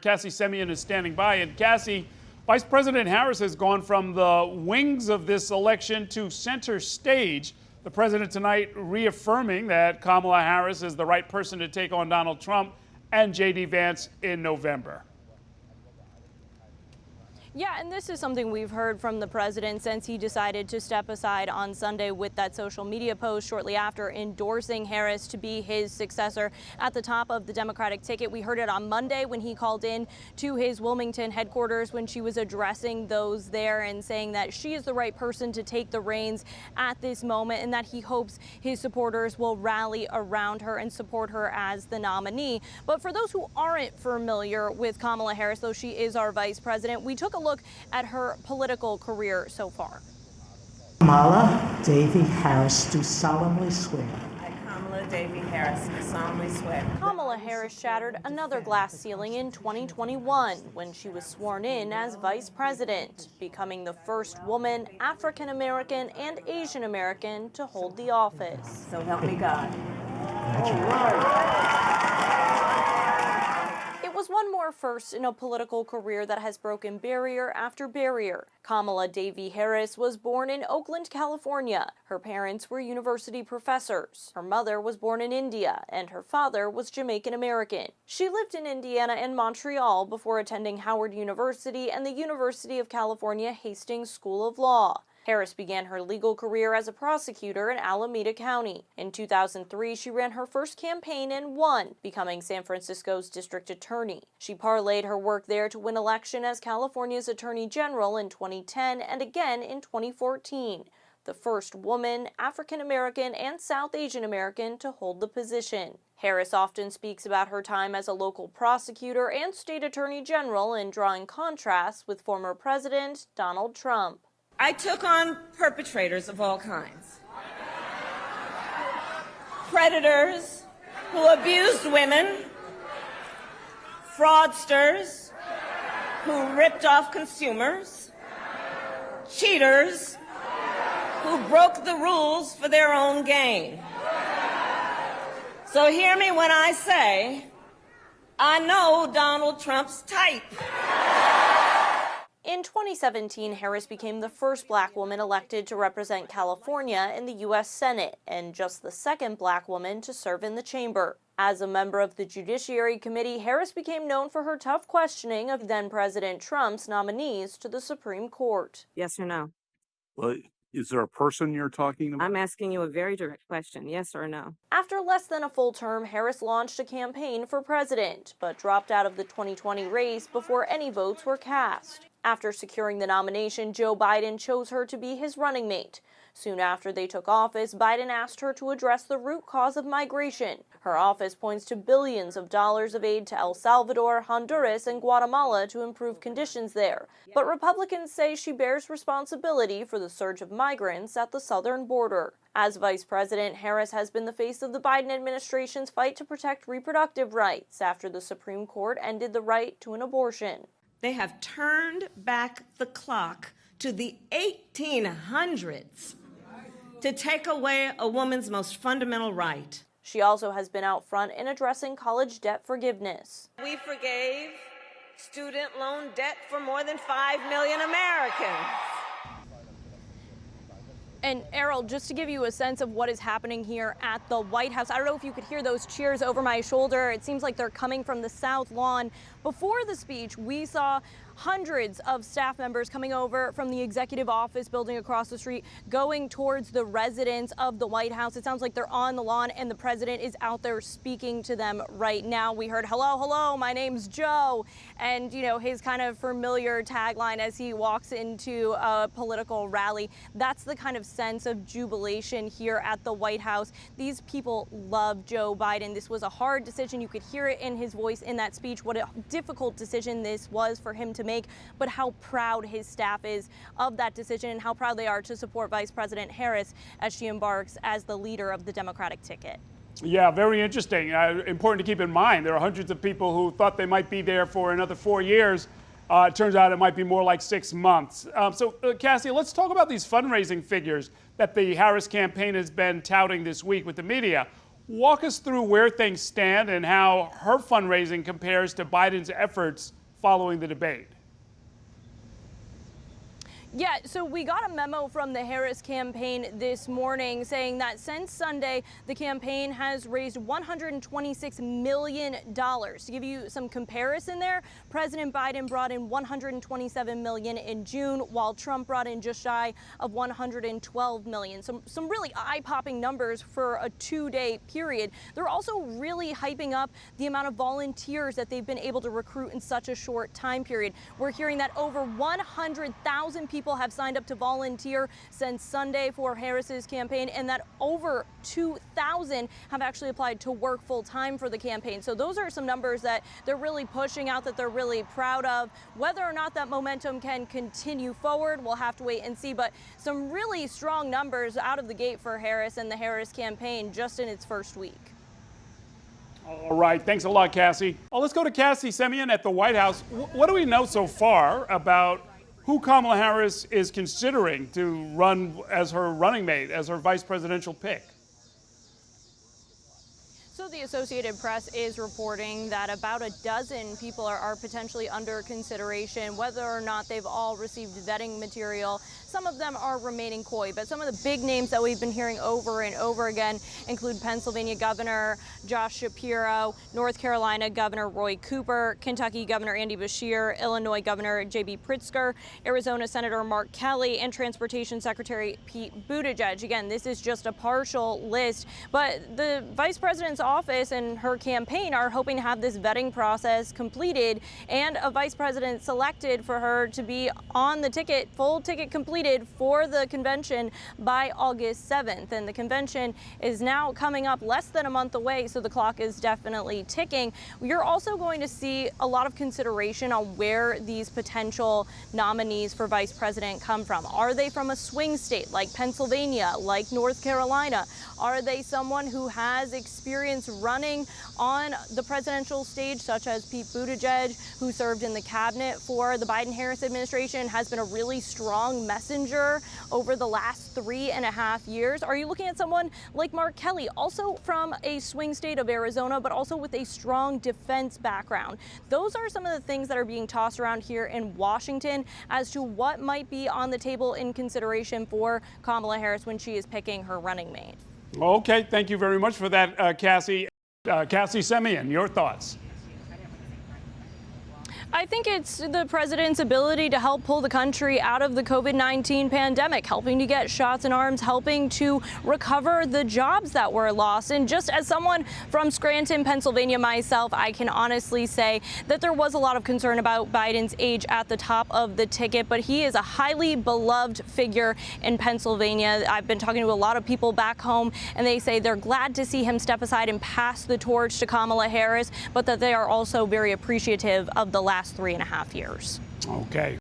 Cassie Semien is standing by. And Cassie, Vice President Harris has gone from the wings of this election to center stage. The president tonight reaffirming that Kamala Harris is the right person to take on Donald Trump and J.D. Vance in November. Yeah, and this is something we've heard from the president since he decided to step aside on Sunday with that social media post shortly after endorsing Harris to be his successor at the top of the Democratic ticket. We heard it on Monday when he called in to his Wilmington headquarters when she was addressing those there and saying that she is the right person to take the reins at this moment and that he hopes his supporters will rally around her and support her as the nominee. But for those who aren't familiar with Kamala Harris, though she is our vice president, we took a look at her political career so far. Kamala Davy Harris, do solemnly swear. I, Kamala Davy Harris, do solemnly swear. Kamala Harris shattered another glass ceiling in 2021 when she was sworn in as vice president, becoming the first woman, African American, and Asian American to hold the office. So help me God. It was one more first in a political career that has broken barrier after barrier. Kamala Davy Harris was born in Oakland, California. Her parents were university professors. Her mother was born in India, and her father was Jamaican American. She lived in Indiana and Montreal before attending Howard University and the University of California Hastings School of Law. Harris began her legal career as a prosecutor in Alameda County. In 2003, she ran her first campaign and won, becoming San Francisco's district attorney. She parlayed her work there to win election as California's attorney general in 2010 and again in 2014. The first woman, African American, and South Asian American to hold the position. Harris often speaks about her time as a local prosecutor and state attorney general in drawing contrasts with former President Donald Trump. I took on perpetrators of all kinds. Predators who abused women, fraudsters who ripped off consumers, cheaters who broke the rules for their own gain. So hear me when I say, I know Donald Trump's type. In 2017, Harris became the first black woman elected to represent California in the U.S. Senate and just the second black woman to serve in the chamber. As a member of the Judiciary Committee, Harris became known for her tough questioning of then-President Trump's nominees to the Supreme Court. Yes or no? Well, is there a person you're talking about? I'm asking you a very direct question, yes or no? After less than a full term, Harris launched a campaign for president, but dropped out of the 2020 race before any votes were cast. After securing the nomination, Joe Biden chose her to be his running mate. Soon after they took office, Biden asked her to address the root cause of migration. Her office points to billions of dollars of aid to El Salvador, Honduras, and Guatemala to improve conditions there. But Republicans say she bears responsibility for the surge of migrants at the southern border. As vice president, Harris has been the face of the Biden administration's fight to protect reproductive rights after the Supreme Court ended the right to an abortion. They have turned back the clock to the 1800s to take away a woman's most fundamental right. She also has been out front in addressing college debt forgiveness. We forgave student loan debt for more than 5 million Americans. And Errol, just to give you a sense of what is happening here at the White House, I don't know if you could hear those cheers over my shoulder. It seems like they're coming from the South Lawn. Before the speech, we saw hundreds of staff members coming over from the executive office building across the street, going towards the residence of the White House. It sounds like they're on the lawn and the president is out there speaking to them right now. We heard, hello, hello, my name's Joe. And, you know, his kind of familiar tagline as he walks into a political rally. That's the kind of sense of jubilation here at the White House. These people love Joe Biden. This was a hard decision. You could hear it in his voice in that speech, what a difficult decision this was for him to make, but how proud his staff is of that decision and how proud they are to support Vice President Harris as she embarks as the leader of the Democratic ticket. Yeah, very interesting. Important to keep in mind, there are hundreds of people who thought they might be there for another 4 years. It turns out it might be more like 6 months. Cassie, let's talk about these fundraising figures that the Harris campaign has been touting this week with the media. Walk us through where things stand and how her fundraising compares to Biden's efforts following the debate. Yeah, so we got a memo from the Harris campaign this morning saying that since Sunday, the campaign has raised $126 million. To give you some comparison there, President Biden brought in $127 million in June, while Trump brought in just shy of $112 million. Some really eye-popping numbers for a two-day period. They're also really hyping up the amount of volunteers that they've been able to recruit in such a short time period. We're hearing that over 100,000 people have signed up to volunteer since Sunday for Harris's campaign, and that over 2,000 have actually applied to work full time for the campaign. So those are some numbers that they're really pushing out, that they're really proud of. Whether or not that momentum can continue forward, we'll have to wait and see. But some really strong numbers out of the gate for Harris and the Harris campaign just in its first week. All right, thanks a lot, Cassie. Well, let's go to Cassie Semien at the White House. What do we know so far about who Kamala Harris is considering to run as her running mate, as her vice presidential pick? So the Associated Press is reporting that about a dozen people are potentially under consideration. Whether or not they've all received vetting material, some of them are remaining coy, but some of the big names that we've been hearing over and over again include Pennsylvania Governor Josh Shapiro, North Carolina Governor Roy Cooper, Kentucky Governor Andy Beshear, Illinois Governor J.B. Pritzker, Arizona Senator Mark Kelly, and Transportation Secretary Pete Buttigieg. Again, this is just a partial list, but the vice president's office and her campaign are hoping to have this vetting process completed and a vice president selected for her to be on the ticket, full ticket completed for the convention by August 7th. And the convention is now coming up less than a month away, so the clock is definitely ticking. You're also going to see a lot of consideration on where these potential nominees for vice president come from. Are they from a swing state like Pennsylvania, like North Carolina? Are they someone who has experience running on the presidential stage, such as Pete Buttigieg, who served in the cabinet for the Biden-Harris administration, has been a really strong messenger over the last 3.5 years? Are you looking at someone like Mark Kelly, also from a swing state of Arizona, but also with a strong defense background? Those are some of the things that are being tossed around here in Washington as to what might be on the table in consideration for Kamala Harris when she is picking her running mate. Okay, thank you very much for that, Cassie. Cassie Semien, your thoughts? I think it's the president's ability to help pull the country out of the COVID-19 pandemic, helping to get shots in arms, helping to recover the jobs that were lost. And just as someone from Scranton, Pennsylvania myself, I can honestly say that there was a lot of concern about Biden's age at the top of the ticket, but he is a highly beloved figure in Pennsylvania. I've been talking to a lot of people back home, and they say they're glad to see him step aside and pass the torch to Kamala Harris, but that they are also very appreciative of the last 3.5 years. Okay.